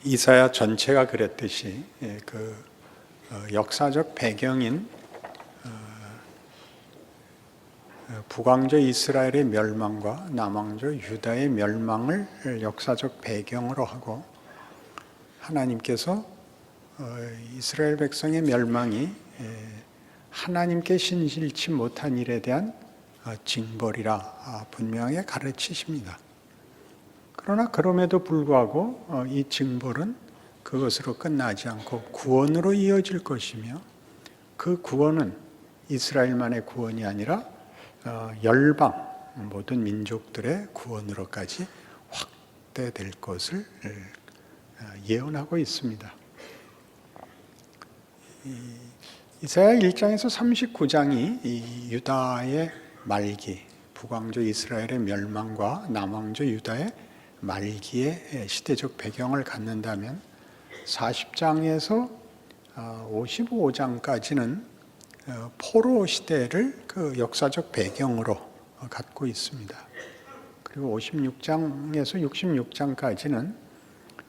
이사야 전체가 그랬듯이 역사적 배경인 북왕조 이스라엘의 멸망과 남왕조 유다의 멸망을 역사적 배경으로 하고, 하나님께서 이스라엘 백성의 멸망이 하나님께 신실치 못한 일에 대한 징벌이라 분명하게 가르치십니다. 그러나 그럼에도 불구하고 이 징벌은 그것으로 끝나지 않고 구원으로 이어질 것이며, 그 구원은 이스라엘만의 구원이 아니라 열방 모든 민족들의 구원으로까지 확대될 것을 예언하고 있습니다. 이사야 1장에서 39장이 이 유다의 말기, 북왕조 이스라엘의 멸망과 남왕조 유다의 말기의 시대적 배경을 갖는다면, 40장에서 55장까지는 포로 시대를 그 역사적 배경으로 갖고 있습니다. 그리고 56장에서 66장까지는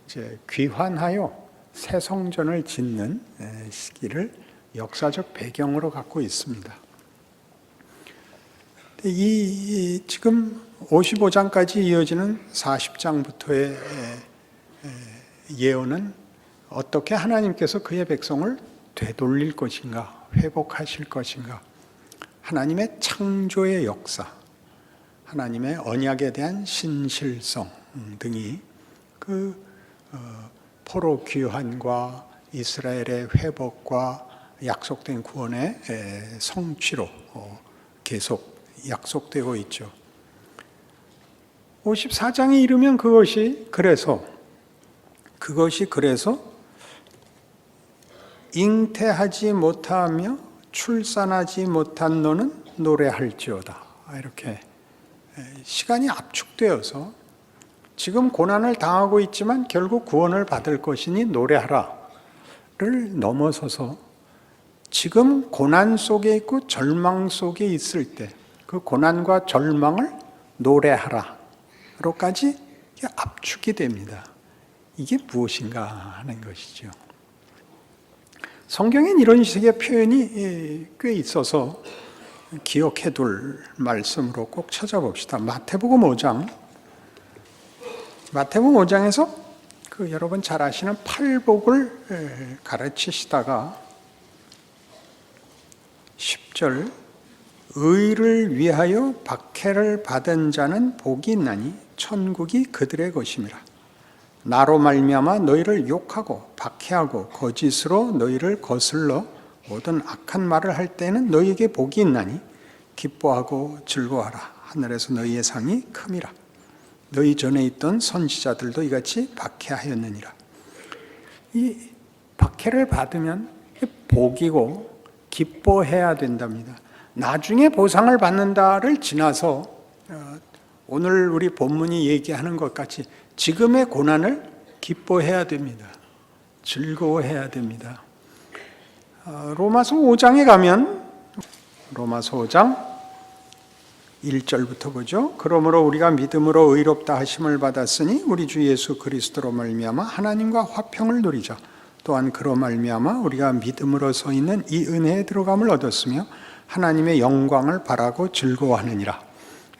이제 귀환하여 새 성전을 짓는 시기를 역사적 배경으로 갖고 있습니다. 지금 55장까지 이어지는 40장부터의 예언은 어떻게 하나님께서 그의 백성을 되돌릴 것인가, 회복하실 것인가, 하나님의 창조의 역사, 하나님의 언약에 대한 신실성 등이 그 포로 귀환과 이스라엘의 회복과 약속된 구원의 성취로 계속 약속되고 있죠. 54장에 이르면 그것이 그래서 잉태하지 못하며 출산하지 못한 너는 노래할지어다. 이렇게 시간이 압축되어서 지금 고난을 당하고 있지만 결국 구원을 받을 것이니 노래하라를 넘어서서 지금 고난 속에 있고 절망 속에 있을 때 그 고난과 절망을 노래하라로까지 압축이 됩니다. 이게 무엇인가 하는 것이죠. 성경엔 이런 식의 표현이 꽤 있어서 기억해둘 말씀으로 꼭 찾아봅시다. 마태복음 5장에서 여러분 잘 아시는 팔복을 가르치시다가 10절, 의를 위하여 박해를 받은 자는 복이 있나니 천국이 그들의 것임이라. 나로 말미암아 너희를 욕하고 박해하고 거짓으로 너희를 거슬러 모든 악한 말을 할 때는 너희에게 복이 있나니 기뻐하고 즐거워하라. 하늘에서 너희의 상이 큼이라. 너희 전에 있던 선지자들도 이같이 박해하였느니라. 이 박해를 받으면 복이고 기뻐해야 된답니다. 나중에 보상을 받는다를 지나서 오늘 우리 본문이 얘기하는 것 같이 지금의 고난을 기뻐해야 됩니다. 즐거워해야 됩니다. 로마서 5장에 가면 로마서 5장 1절부터 보죠. 그러므로 우리가 믿음으로 의롭다 하심을 받았으니 우리 주 예수 그리스도로 말미암아 하나님과 화평을 누리자. 또한 그로 말미암아 우리가 믿음으로 서 있는 이 은혜에 들어감을 얻었으며 하나님의 영광을 바라고 즐거워하느니라.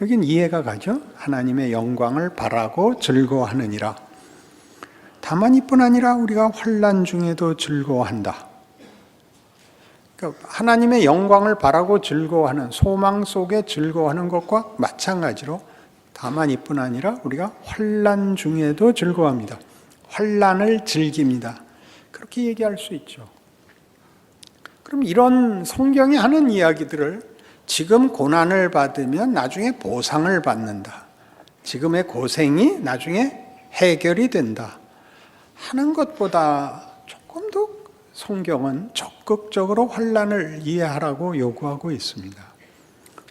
여긴 이해가 가죠? 하나님의 영광을 바라고 즐거워하느니라. 다만 이뿐 아니라 우리가 환난 중에도 즐거워한다. 그러니까 하나님의 영광을 바라고 즐거워하는, 소망 속에 즐거워하는 것과 마찬가지로 다만 이뿐 아니라 우리가 환난 중에도 즐거워합니다. 환난을 즐깁니다. 그렇게 얘기할 수 있죠. 그럼 이런 성경이 하는 이야기들을 지금 고난을 받으면 나중에 보상을 받는다, 지금의 고생이 나중에 해결이 된다 하는 것보다 조금 더 성경은 적극적으로 환난을 이해하라고 요구하고 있습니다.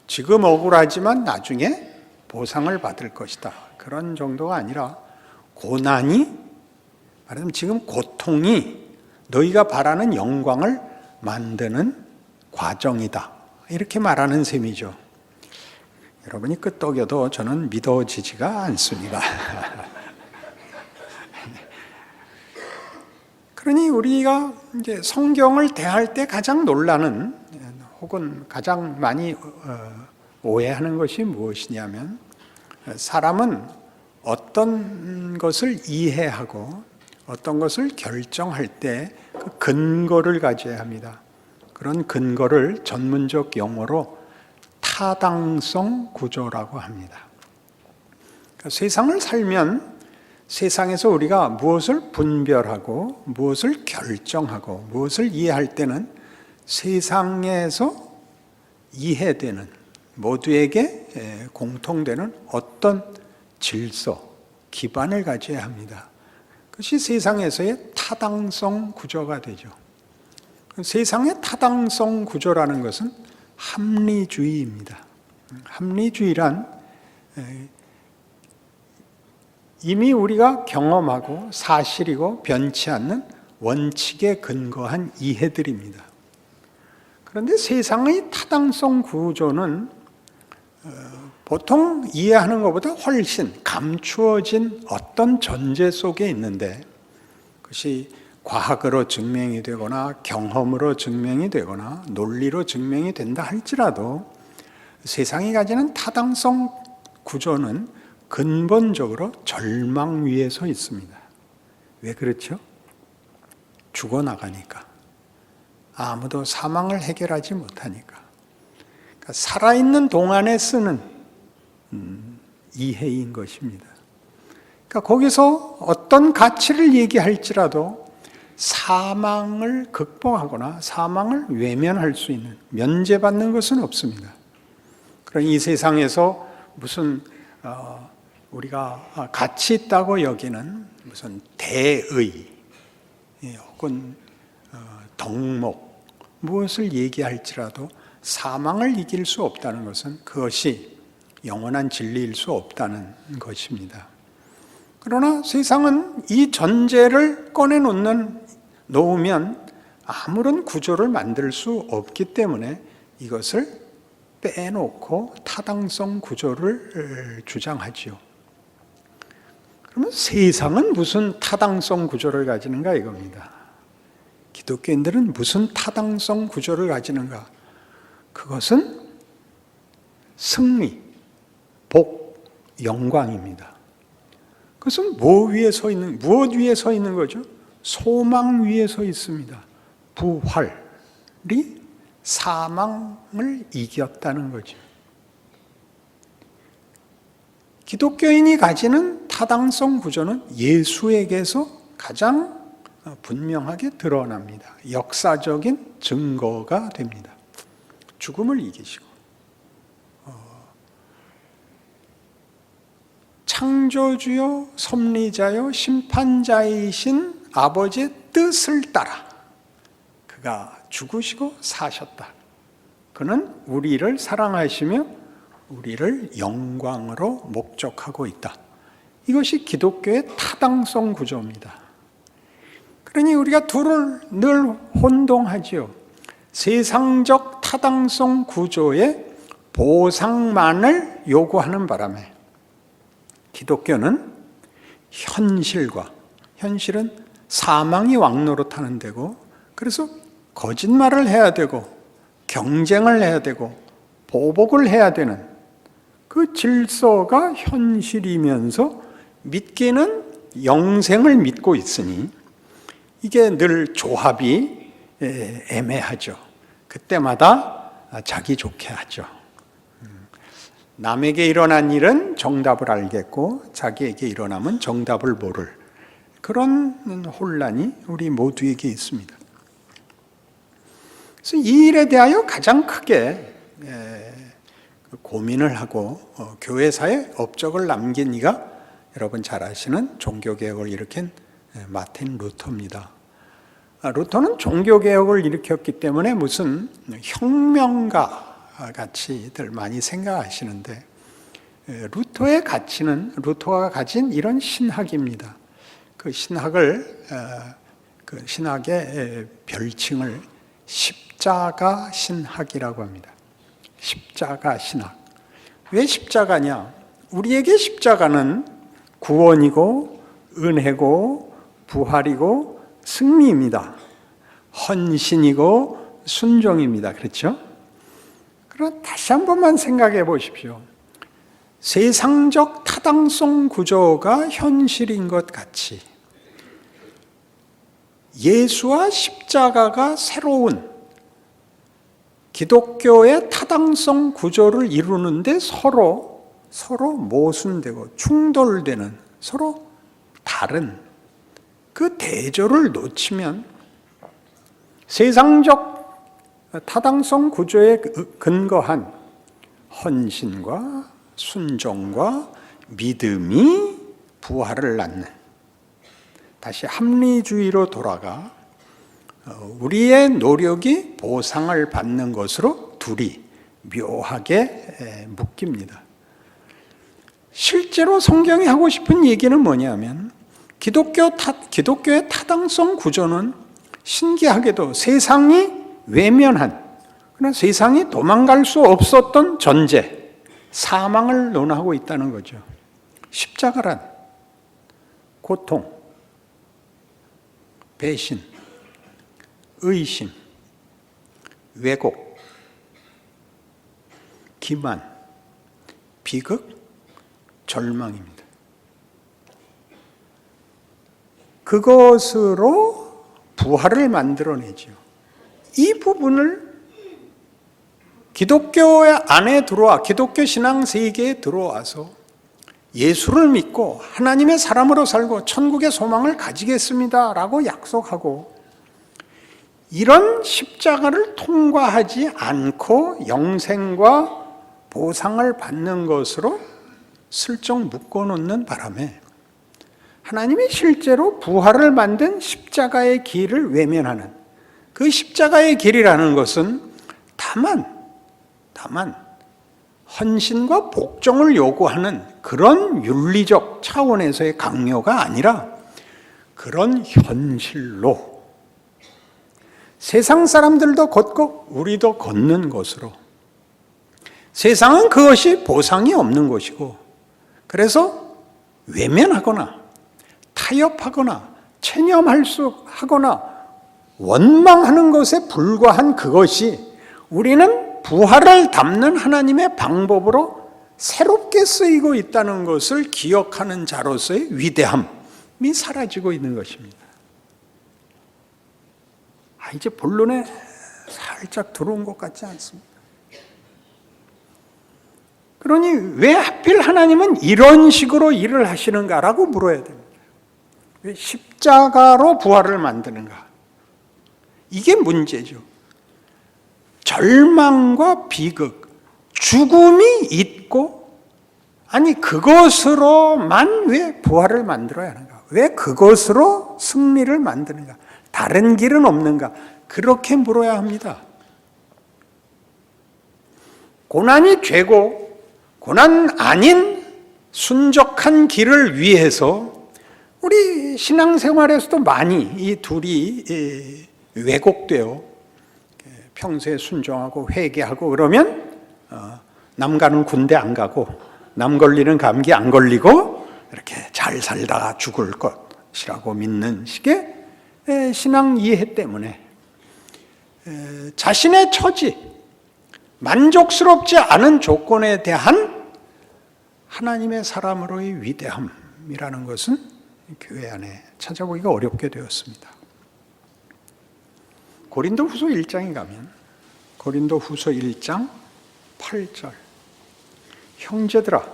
지금 억울하지만 나중에 보상을 받을 것이다, 그런 정도가 아니라 고난이, 말하자면 지금 고통이 너희가 바라는 영광을 만드는 과정이다, 이렇게 말하는 셈이죠. 여러분이 끄떡여도 저는 믿어지지가 않습니다. 그러니 우리가 이제 성경을 대할 때 가장 놀라는 혹은 가장 많이 오해하는 것이 무엇이냐면, 사람은 어떤 것을 이해하고 어떤 것을 결정할 때 그 근거를 가져야 합니다. 그런 근거를 전문적 용어로 타당성 구조라고 합니다. 그러니까 세상을 살면 세상에서 우리가 무엇을 분별하고 무엇을 결정하고 무엇을 이해할 때는 세상에서 이해되는, 모두에게 공통되는 어떤 질서, 기반을 가져야 합니다. 그것이 세상에서의 타당성 구조가 되죠. 세상의 타당성 구조라는 것은 합리주의입니다. 합리주의란 이미 우리가 경험하고 사실이고 변치 않는 원칙에 근거한 이해들입니다. 그런데 세상의 타당성 구조는 보통 이해하는 것보다 훨씬 감추어진 어떤 전제 속에 있는데, 그것이 과학으로 증명이 되거나 경험으로 증명이 되거나 논리로 증명이 된다 할지라도 세상이 가지는 타당성 구조는 근본적으로 절망 위에 서 있습니다. 왜 그렇죠? 죽어나가니까. 아무도 사망을 해결하지 못하니까. 그러니까 살아있는 동안에 쓰는 이해인 것입니다. 그러니까 거기서 어떤 가치를 얘기할지라도 사망을 극복하거나 사망을 외면할 수 있는, 면제받는 것은 없습니다. 그러니 이 세상에서 무슨 우리가 가치 있다고 여기는 무슨 대의 혹은 덕목, 무엇을 얘기할지라도 사망을 이길 수 없다는 것은 그것이 영원한 진리일 수 없다는 것입니다. 그러나 세상은 이 전제를 놓으면 아무런 구조를 만들 수 없기 때문에 이것을 빼놓고 타당성 구조를 주장하지요. 그러면 세상은 무슨 타당성 구조를 가지는가 이겁니다. 기독교인들은 무슨 타당성 구조를 가지는가? 그것은 승리, 복, 영광입니다. 그것은 무엇 위에 서 있는 거죠? 소망 위에 서 있습니다. 부활이 사망을 이겼다는 거죠. 기독교인이 가지는 타당성 구조는 예수에게서 가장 분명하게 드러납니다. 역사적인 증거가 됩니다. 죽음을 이기시고 창조주요 섭리자요 심판자이신 아버지의 뜻을 따라 그가 죽으시고 사셨다. 그는 우리를 사랑하시며 우리를 영광으로 목적하고 있다. 이것이 기독교의 타당성 구조입니다. 그러니 우리가 둘을 늘 혼동하지요. 세상적 타당성 구조의 보상만을 요구하는 바람에 기독교는 현실은 사망이 왕노릇하는 데고, 그래서 거짓말을 해야 되고 경쟁을 해야 되고 보복을 해야 되는 그 질서가 현실이면서 믿기는 영생을 믿고 있으니 이게 늘 조합이 애매하죠. 그때마다 자기 좋게 하죠. 남에게 일어난 일은 정답을 알겠고 자기에게 일어나면 정답을 모를 그런 혼란이 우리 모두에게 있습니다. 그래서 이 일에 대하여 가장 크게 고민을 하고 교회사에 업적을 남긴 이가 여러분 잘 아시는 종교개혁을 일으킨 마틴 루터입니다. 루터는 종교개혁을 일으켰기 때문에 무슨 혁명가 가치들 많이 생각하시는데, 루터의 가치는 루터가 가진 이런 신학입니다. 그 신학의 별칭을 십자가 신학이라고 합니다. 십자가 신학. 왜 십자가냐? 우리에게 십자가는 구원이고 은혜고 부활이고 승리입니다. 헌신이고 순종입니다. 그렇죠? 그럼 다시 한 번만 생각해 보십시오. 세상적 타당성 구조가 현실인 것 같이 예수와 십자가가 새로운 기독교의 타당성 구조를 이루는데 서로 모순되고 충돌되는, 서로 다른 그 대조를 놓치면 세상적 타당성 구조에 근거한 헌신과 순종과 믿음이 부활을 낳는, 다시 합리주의로 돌아가 우리의 노력이 보상을 받는 것으로 둘이 묘하게 묶입니다. 실제로 성경이 하고 싶은 얘기는 뭐냐면 기독교의 타당성 구조는 신기하게도 세상이 외면한, 그러나 세상이 도망갈 수 없었던 존재, 사망을 논하고 있다는 거죠. 십자가란 고통, 배신, 의심, 왜곡, 기만, 비극, 절망입니다. 그것으로 부활을 만들어내죠. 이 부분을 기독교 안에 들어와, 기독교 신앙 세계에 들어와서 예수를 믿고 하나님의 사람으로 살고 천국의 소망을 가지겠습니다라고 약속하고, 이런 십자가를 통과하지 않고 영생과 보상을 받는 것으로 슬쩍 묶어놓는 바람에 하나님이 실제로 부활을 만든 십자가의 길을 외면하는, 그 십자가의 길이라는 것은 다만 헌신과 복종을 요구하는 그런 윤리적 차원에서의 강요가 아니라 그런 현실로 세상 사람들도 걷고 우리도 걷는 것으로, 세상은 그것이 보상이 없는 것이고, 그래서 외면하거나 타협하거나 체념하거나 원망하는 것에 불과한 그것이 우리는 부활을 담는 하나님의 방법으로 새롭게 쓰이고 있다는 것을 기억하는 자로서의 위대함이 사라지고 있는 것입니다. 이제 본론에 살짝 들어온 것 같지 않습니까? 그러니 왜 하필 하나님은 이런 식으로 일을 하시는가라고 물어야 됩니다. 왜 십자가로 부활을 만드는가? 이게 문제죠. 절망과 비극, 죽음이 있고, 아니 그것으로만 왜 부활을 만들어야 하는가? 왜 그것으로 승리를 만드는가? 다른 길은 없는가? 그렇게 물어야 합니다. 고난이 죄고 고난 아닌 순적한 길을 위해서 우리 신앙생활에서도 많이 이 둘이 왜곡되어 평소에 순종하고 회개하고 그러면 남 가는 군대 안 가고 남 걸리는 감기 안 걸리고 이렇게 잘 살다가 죽을 것이라고 믿는 식의 신앙 이해 때문에 자신의 처지, 만족스럽지 않은 조건에 대한 하나님의 사람으로의 위대함이라는 것은 교회 안에 찾아보기가 어렵게 되었습니다. 고린도후서 1장에 가면 고린도후서 1장 8절, 형제들아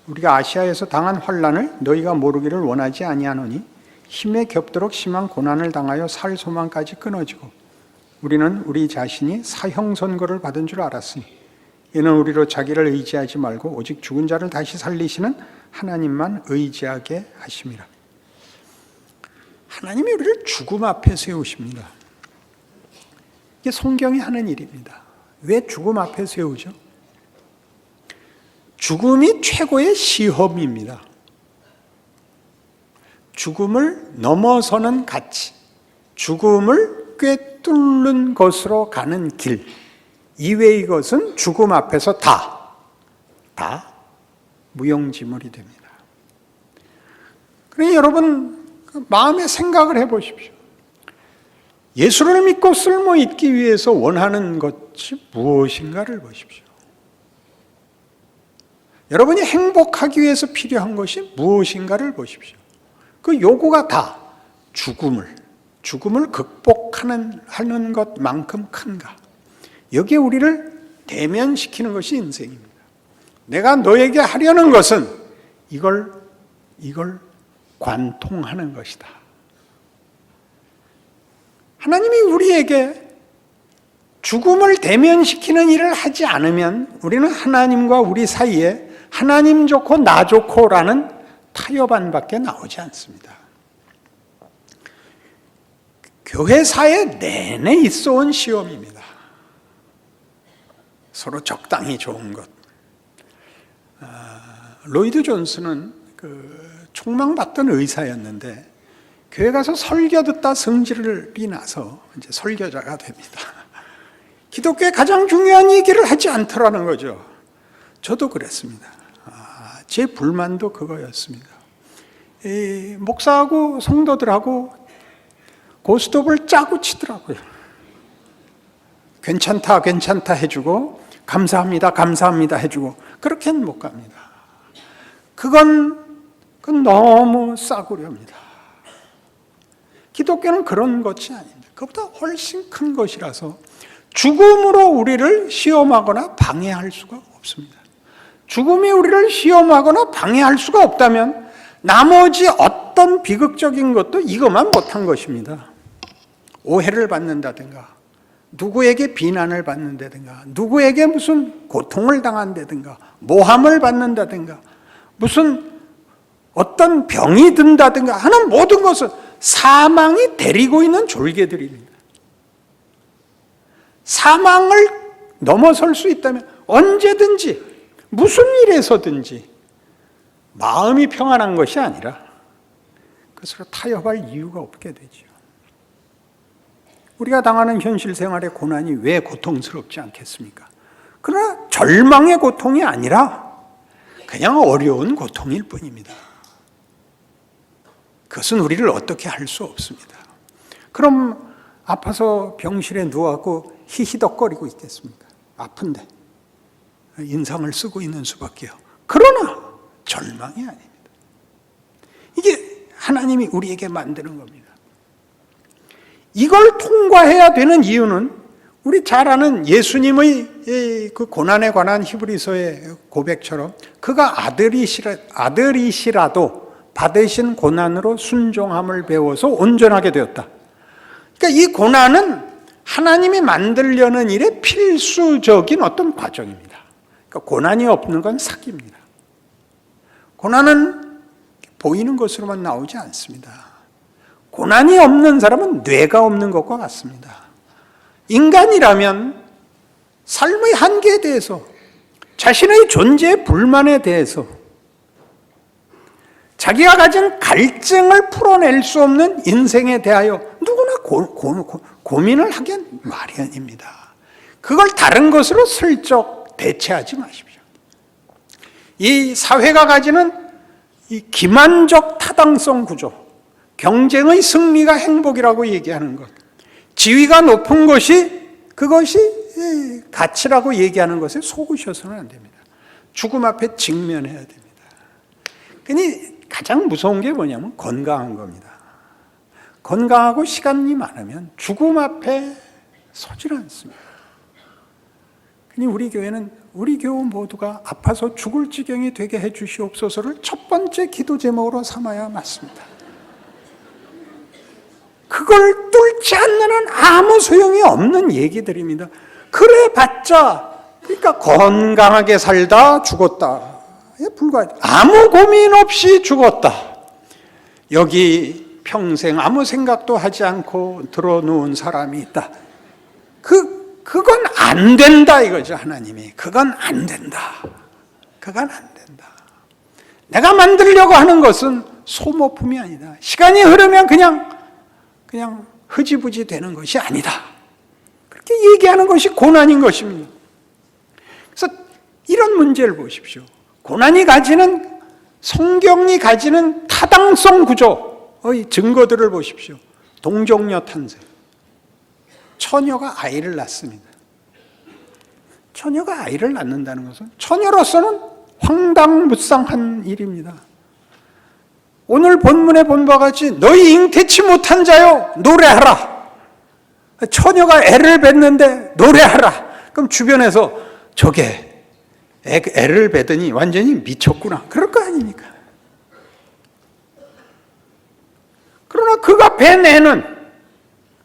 우리가 아시아에서 당한 환난을 너희가 모르기를 원하지 아니하노니 힘에 겹도록 심한 고난을 당하여 살 소망까지 끊어지고 우리는 우리 자신이 사형 선고를 받은 줄 알았으니 이는 우리로 자기를 의지하지 말고 오직 죽은 자를 다시 살리시는 하나님만 의지하게 하심이라. 하나님이 우리를 죽음 앞에 세우십니다. 이게 성경이 하는 일입니다. 왜 죽음 앞에 세우죠? 죽음이 최고의 시험입니다. 죽음을 넘어서는 가치, 죽음을 꿰뚫는 것으로 가는 길 이외의 것은 죽음 앞에서 다 무용지물이 됩니다. 그러니 여러분 마음의 생각을 해보십시오. 예수를 믿고 쓸모 있기 위해서 원하는 것이 무엇인가를 보십시오. 여러분이 행복하기 위해서 필요한 것이 무엇인가를 보십시오. 그 요구가 다 죽음을 극복하는 것만큼 큰가? 여기에 우리를 대면시키는 것이 인생입니다. 내가 너에게 하려는 것은 이걸 관통하는 것이다. 하나님이 우리에게 죽음을 대면시키는 일을 하지 않으면 우리는 하나님과 우리 사이에 하나님 좋고 나 좋고라는 타협안밖에 나오지 않습니다. 교회 사회 내내 있어온 시험입니다. 서로 적당히 좋은 것. 로이드 존스는 촉망받던 의사였는데 교회 가서 설교 듣다 성질이 나서 이제 설교자가 됩니다. 기독교의 가장 중요한 얘기를 하지 않더라는 거죠. 저도 그랬습니다. 제 불만도 그거였습니다. 목사하고 성도들하고 고스톱을 짜고 치더라고요. 괜찮다 해주고 감사합니다 해주고 그렇게는 못 갑니다. 그건 너무 싸구려입니다. 기독교는 그런 것이 아닙니다. 그것보다 훨씬 큰 것이라서 죽음으로 우리를 시험하거나 방해할 수가 없습니다. 죽음이 우리를 시험하거나 방해할 수가 없다면 나머지 어떤 비극적인 것도 이것만 못한 것입니다. 오해를 받는다든가 누구에게 비난을 받는다든가 누구에게 무슨 고통을 당한다든가 모함을 받는다든가 무슨 어떤 병이 든다든가 하는 모든 것은 사망이 데리고 있는 졸개들입니다. 사망을 넘어설 수 있다면 언제든지 무슨 일에서든지 마음이 평안한 것이 아니라 그것으로 타협할 이유가 없게 되죠. 우리가 당하는 현실 생활의 고난이 왜 고통스럽지 않겠습니까? 그러나 절망의 고통이 아니라 그냥 어려운 고통일 뿐입니다. 그것은 우리를 어떻게 할 수 없습니다. 그럼 아파서 병실에 누워갖고 히히덕거리고 있겠습니까? 아픈데 인상을 쓰고 있는 수밖에요. 그러나 절망이 아닙니다. 이게 하나님이 우리에게 만드는 겁니다. 이걸 통과해야 되는 이유는 우리 잘 아는 예수님의 그 고난에 관한 히브리서의 고백처럼 그가 아들이시라도 받으신 고난으로 순종함을 배워서 온전하게 되었다. 그러니까 이 고난은 하나님이 만들려는 일의 필수적인 어떤 과정입니다. 그러니까 고난이 없는 건 사기입니다. 고난은 보이는 것으로만 나오지 않습니다. 고난이 없는 사람은 뇌가 없는 것과 같습니다. 인간이라면 삶의 한계에 대해서 자신의 존재의 불만에 대해서 자기가 가진 갈증을 풀어낼 수 없는 인생에 대하여 누구나 고민을 하기 마련입니다. 그걸 다른 것으로 슬쩍 대체하지 마십시오. 이 사회가 가지는 이 기만적 타당성 구조, 경쟁의 승리가 행복이라고 얘기하는 것, 지위가 높은 것이 그것이 가치라고 얘기하는 것에 속으셔서는 안 됩니다. 죽음 앞에 직면해야 됩니다. 그러니 가장 무서운 게 뭐냐면 건강한 겁니다. 건강하고 시간이 많으면 죽음 앞에 서질 않습니다. 그러니 우리 교회는 우리 교우 모두가 아파서 죽을 지경이 되게 해 주시옵소서를 첫 번째 기도 제목으로 삼아야 맞습니다. 그걸 뚫지 않는 한 아무 소용이 없는 얘기들입니다. 그래 봤자 그러니까 건강하게 살다 죽었다. 불과하죠. 아무 고민 없이 죽었다. 여기 평생 아무 생각도 하지 않고 들어누운 사람이 있다. 그건 안 된다 이거죠. 하나님이 그건 안 된다. 그건 안 된다. 내가 만들려고 하는 것은 소모품이 아니다. 시간이 흐르면 그냥 흐지부지 되는 것이 아니다. 그렇게 얘기하는 것이 고난인 것입니다. 그래서 이런 문제를 보십시오. 고난이 가지는 성경이 가지는 타당성 구조의 증거들을 보십시오. 동정녀 탄생. 처녀가 아이를 낳습니다. 처녀가 아이를 낳는다는 것은 처녀로서는 황당무쌍한 일입니다. 오늘 본문에 본 바와 같이 너희 잉태치 못한 자여 노래하라. 처녀가 애를 뱉는데 노래하라. 그럼 주변에서 저게 애를 뱉으니 완전히 미쳤구나, 그럴 거 아닙니까? 그러나 그가 뵌 애는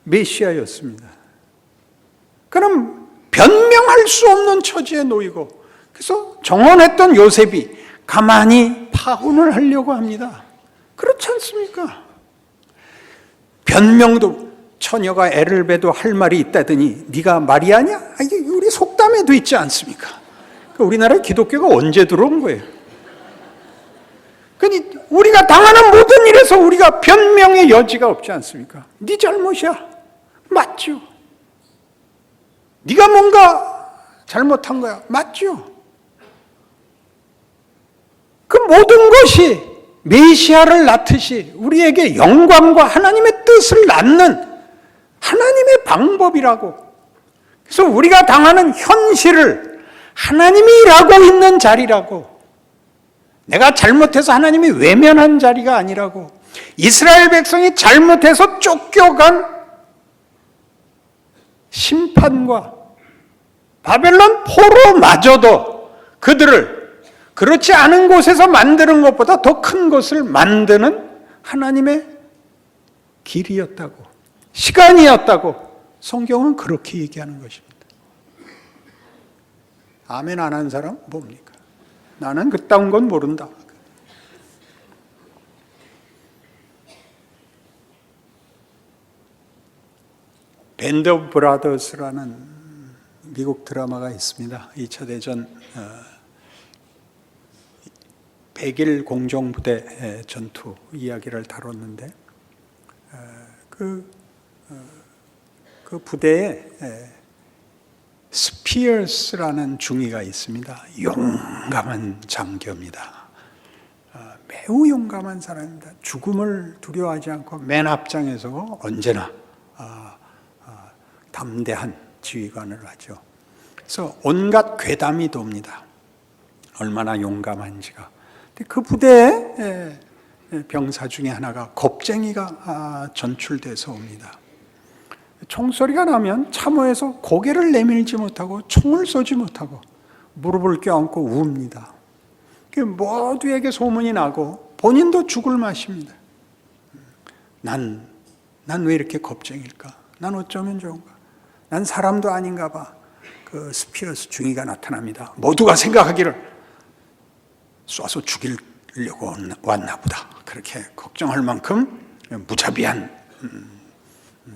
메시아였습니다. 그럼 변명할 수 없는 처지에 놓이고, 그래서 정언했던 요셉이 가만히 파혼을 하려고 합니다. 그렇지 않습니까? 변명도, 처녀가 애를 봬도 할 말이 있다더니 네가 마리아냐? 이게 우리 속담에도 있지 않습니까? 우리나라 기독교가 언제 들어온 거예요? 그러니 우리가 당하는 모든 일에서 우리가 변명의 여지가 없지 않습니까? 네 잘못이야. 맞죠? 네가 뭔가 잘못한 거야. 맞죠? 그 모든 것이 메시아를 낳듯이 우리에게 영광과 하나님의 뜻을 낳는 하나님의 방법이라고. 그래서 우리가 당하는 현실을 하나님이 일하고 있는 자리라고. 내가 잘못해서 하나님이 외면한 자리가 아니라고. 이스라엘 백성이 잘못해서 쫓겨간 심판과 바벨론 포로마저도 그들을 그렇지 않은 곳에서 만드는 것보다 더 큰 것을 만드는 하나님의 길이었다고, 시간이었다고 성경은 그렇게 얘기하는 것입니다. 아멘 안 하는 사람 뭡니까? 나는 그따운 건 모른다. 밴드 오브 브라더스라는 미국 드라마가 있습니다. 2차 대전 100일 공정부대 전투 이야기를 다뤘는데, 그 부대에 스피어스라는 중위가 있습니다. 용감한 장교입니다. 매우 용감한 사람입니다. 죽음을 두려워하지 않고 맨 앞장에서 언제나 담대한 지휘관을 하죠. 그래서 온갖 괴담이 돕니다. 얼마나 용감한지가. 근데 그 부대에 병사 중에 하나가 겁쟁이가 전출돼서 옵니다. 총소리가 나면 참호에서 고개를 내밀지 못하고 총을 쏘지 못하고 무릎을 껴안고 웁니다. 모두에게 소문이 나고 본인도 죽을 맛입니다. 난 왜 이렇게 겁쟁일까? 난 어쩌면 좋은가? 난 사람도 아닌가 봐. 그 스피어스 중위가 나타납니다. 모두가 생각하기를 쏴서 죽이려고 왔나 보다. 그렇게 걱정할 만큼 무자비한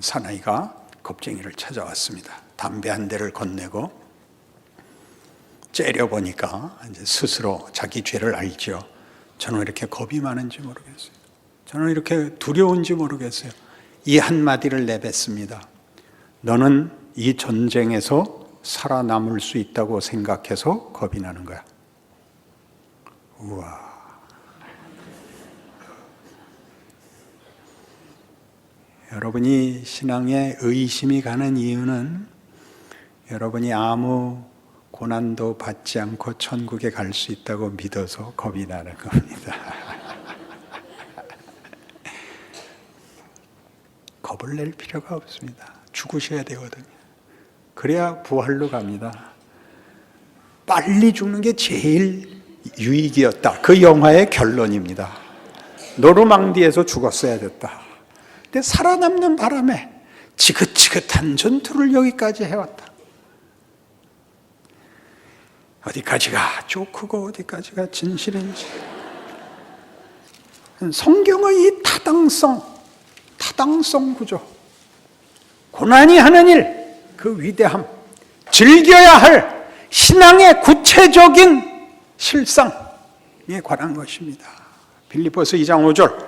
사나이가 겁쟁이를 찾아왔습니다. 담배 한 대를 건네고 째려보니까 이제 스스로 자기 죄를 알죠. 저는 이렇게 겁이 많은지 모르겠어요. 저는 이렇게 두려운지 모르겠어요. 이 한마디를 내뱉습니다. 너는 이 전쟁에서 살아남을 수 있다고 생각해서 겁이 나는 거야. 우와. 여러분이 신앙에 의심이 가는 이유는 여러분이 아무 고난도 받지 않고 천국에 갈 수 있다고 믿어서 겁이 나는 겁니다. 겁을 낼 필요가 없습니다. 죽으셔야 되거든요. 그래야 부활로 갑니다. 빨리 죽는 게 제일 유익이었다. 그 영화의 결론입니다. 노르망디에서 죽었어야 됐다. 근데 살아남는 바람에 지긋지긋한 전투를 여기까지 해왔다. 어디까지가 조크고 어디까지가 진실인지. 성경의 이 타당성 구조, 고난이 하는 일, 그 위대함, 즐겨야 할 신앙의 구체적인 실상에 관한 것입니다. 빌립보서 2장 5절,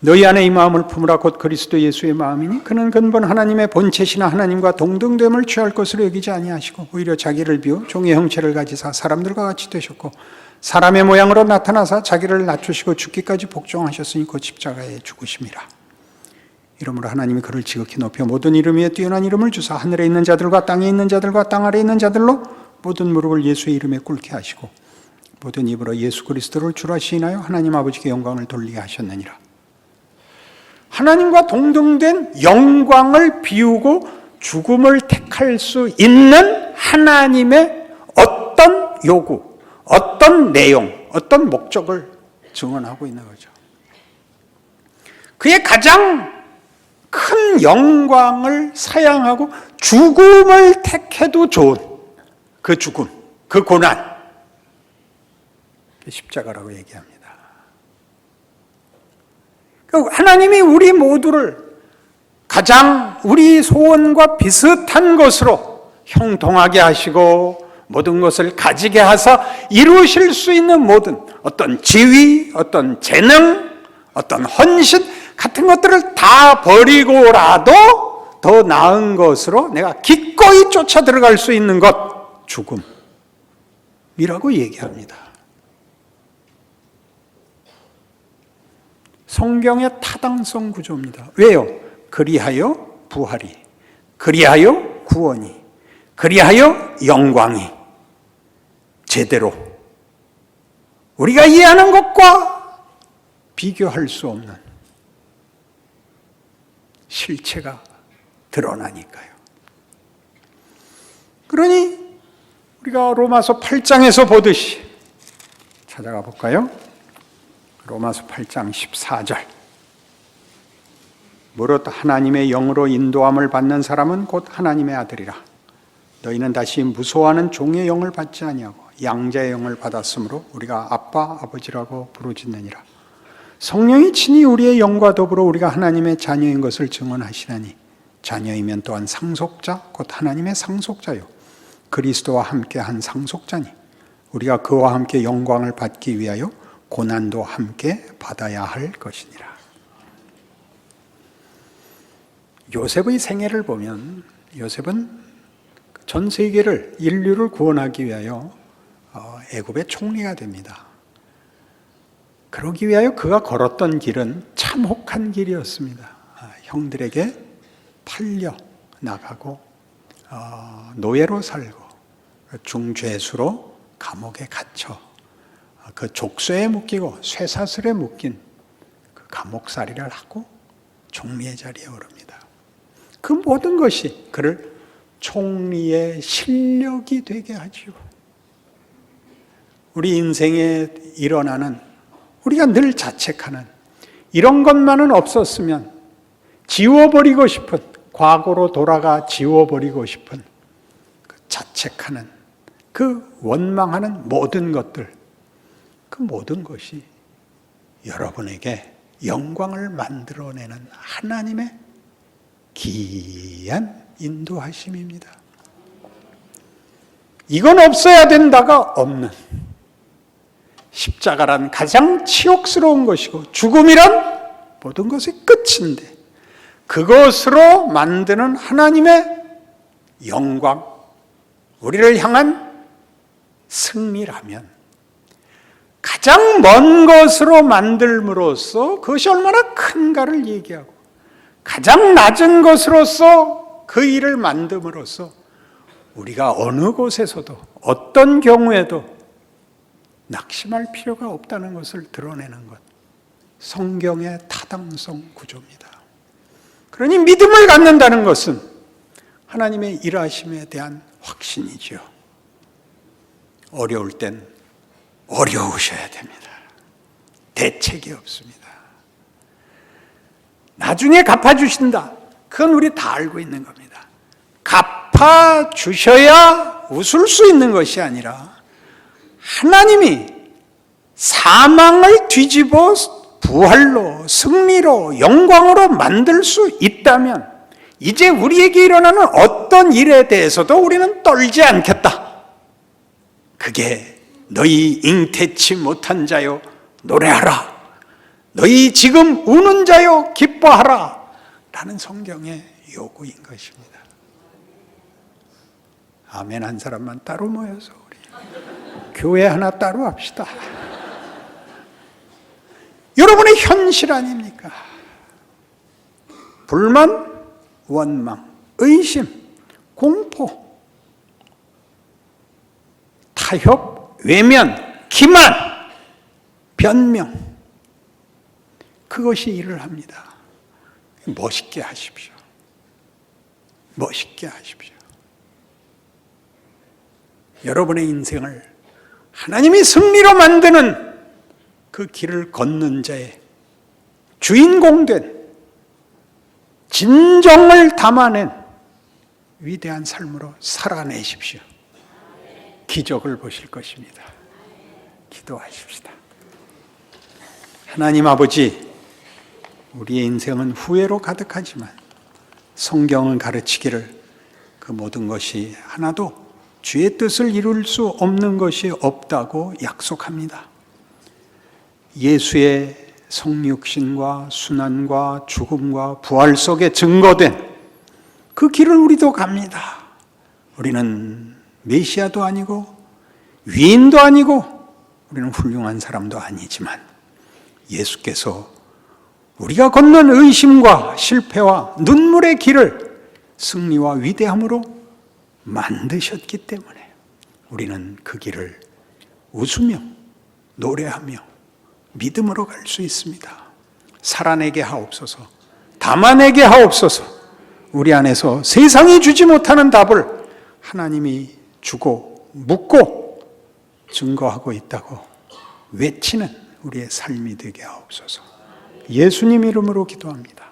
너희 안에 이 마음을 품으라. 곧 그리스도 예수의 마음이니 그는 근본 하나님의 본체시나 하나님과 동등됨을 취할 것으로 여기지 아니하시고 오히려 자기를 비워 종의 형체를 가지사 사람들과 같이 되셨고 사람의 모양으로 나타나사 자기를 낮추시고 죽기까지 복종하셨으니 곧 십자가에 죽으심이라. 이러므로 하나님이 그를 지극히 높여 모든 이름 위에 뛰어난 이름을 주사 하늘에 있는 자들과 땅에 있는 자들과 땅 아래에 있는 자들로 모든 무릎을 예수의 이름에 꿇게 하시고 모든 입으로 예수 그리스도를 주라 시인하여 하나님 아버지께 영광을 돌리게 하셨느니라. 하나님과 동등된 영광을 비우고 죽음을 택할 수 있는 하나님의 어떤 요구, 어떤 내용, 어떤 목적을 증언하고 있는 거죠. 그의 가장 큰 영광을 사양하고 죽음을 택해도 좋은 그 죽음, 그 고난, 십자가라고 얘기합니다. 하나님이 우리 모두를 가장 우리 소원과 비슷한 것으로 형통하게 하시고 모든 것을 가지게 하사 이루실 수 있는 모든 어떤 지위, 어떤 재능, 어떤 헌신 같은 것들을 다 버리고라도 더 나은 것으로 내가 기꺼이 쫓아 들어갈 수 있는 것, 죽음이라고 얘기합니다. 성경의 타당성 구조입니다. 왜요? 그리하여 부활이, 그리하여 구원이, 그리하여 영광이 제대로 우리가 이해하는 것과 비교할 수 없는 실체가 드러나니까요. 그러니 우리가 로마서 8장에서 보듯이 찾아가 볼까요? 로마서 8장 14절. 무릇 하나님의 영으로 인도함을 받는 사람은 곧 하나님의 아들이라. 너희는 다시 무소하는 종의 영을 받지 아니하고 양자의 영을 받았으므로 우리가 아빠 아버지라고 부르짖느니라. 성령이 친히 우리의 영과 더불어 우리가 하나님의 자녀인 것을 증언하시나니 자녀이면 또한 상속자 곧 하나님의 상속자요 그리스도와 함께 한 상속자니 우리가 그와 함께 영광을 받기 위하여 고난도 함께 받아야 할 것이니라. 요셉의 생애를 보면 요셉은 전 세계를 인류를 구원하기 위하여 애굽의 총리가 됩니다. 그러기 위하여 그가 걸었던 길은 참혹한 길이었습니다. 형들에게 팔려 나가고 노예로 살고 중죄수로 감옥에 갇혀 그 족쇄에 묶이고 쇠사슬에 묶인 그 감옥살이를 하고 총리의 자리에 오릅니다. 그 모든 것이 그를 총리의 실력이 되게 하죠. 우리 인생에 일어나는 우리가 늘 자책하는 이런 것만은 없었으면 지워버리고 싶은 과거로 돌아가 지워버리고 싶은 그 자책하는 그 원망하는 모든 것들 그 모든 것이 여러분에게 영광을 만들어내는 하나님의 귀한 인도하심입니다. 이건 없어야 된다가 없는 십자가란 가장 치욕스러운 것이고 죽음이란 모든 것의 끝인데 그것으로 만드는 하나님의 영광, 우리를 향한 승리라면 가장 먼 것으로 만들므로써 그것이 얼마나 큰가를 얘기하고 가장 낮은 것으로서 그 일을 만듦으로써 우리가 어느 곳에서도 어떤 경우에도 낙심할 필요가 없다는 것을 드러내는 것, 성경의 타당성 구조입니다. 그러니 믿음을 갖는다는 것은 하나님의 일하심에 대한 확신이죠. 어려울 땐 어려우셔야 됩니다. 대책이 없습니다. 나중에 갚아주신다. 그건 우리 다 알고 있는 겁니다. 갚아주셔야 웃을 수 있는 것이 아니라 하나님이 사망을 뒤집어 부활로, 승리로, 영광으로 만들 수 있다면 이제 우리에게 일어나는 어떤 일에 대해서도 우리는 떨지 않겠다. 그게 너희 잉태치 못한 자여 노래하라. 너희 지금 우는 자여 기뻐하라. 라는 성경의 요구인 것입니다. 아멘 한 사람만 따로 모여서 우리 교회 하나 따로 합시다. 여러분의 현실 아닙니까? 불만, 원망, 의심, 공포, 타협, 외면, 기만, 변명, 그것이 일을 합니다. 멋있게 하십시오. 멋있게 하십시오. 여러분의 인생을 하나님이 승리로 만드는 그 길을 걷는 자의 주인공된, 진정을 담아낸 위대한 삶으로 살아내십시오. 기적을 보실 것입니다. 기도하십시다. 하나님 아버지, 우리의 인생은 후회로 가득하지만 성경은 가르치기를 그 모든 것이 하나도 주의 뜻을 이룰 수 없는 것이 없다고 약속합니다. 예수의 성육신과 순환과 죽음과 부활 속에 증거된 그 길을 우리도 갑니다. 우리는 메시아도 아니고 위인도 아니고 우리는 훌륭한 사람도 아니지만 예수께서 우리가 걷는 의심과 실패와 눈물의 길을 승리와 위대함으로 만드셨기 때문에 우리는 그 길을 웃으며 노래하며 믿음으로 갈 수 있습니다. 살아내게 하옵소서, 담아내게 하옵소서. 우리 안에서 세상이 주지 못하는 답을 하나님이 주고 묻고 증거하고 있다고 외치는 우리의 삶이 되게 하옵소서. 예수님 이름으로 기도합니다.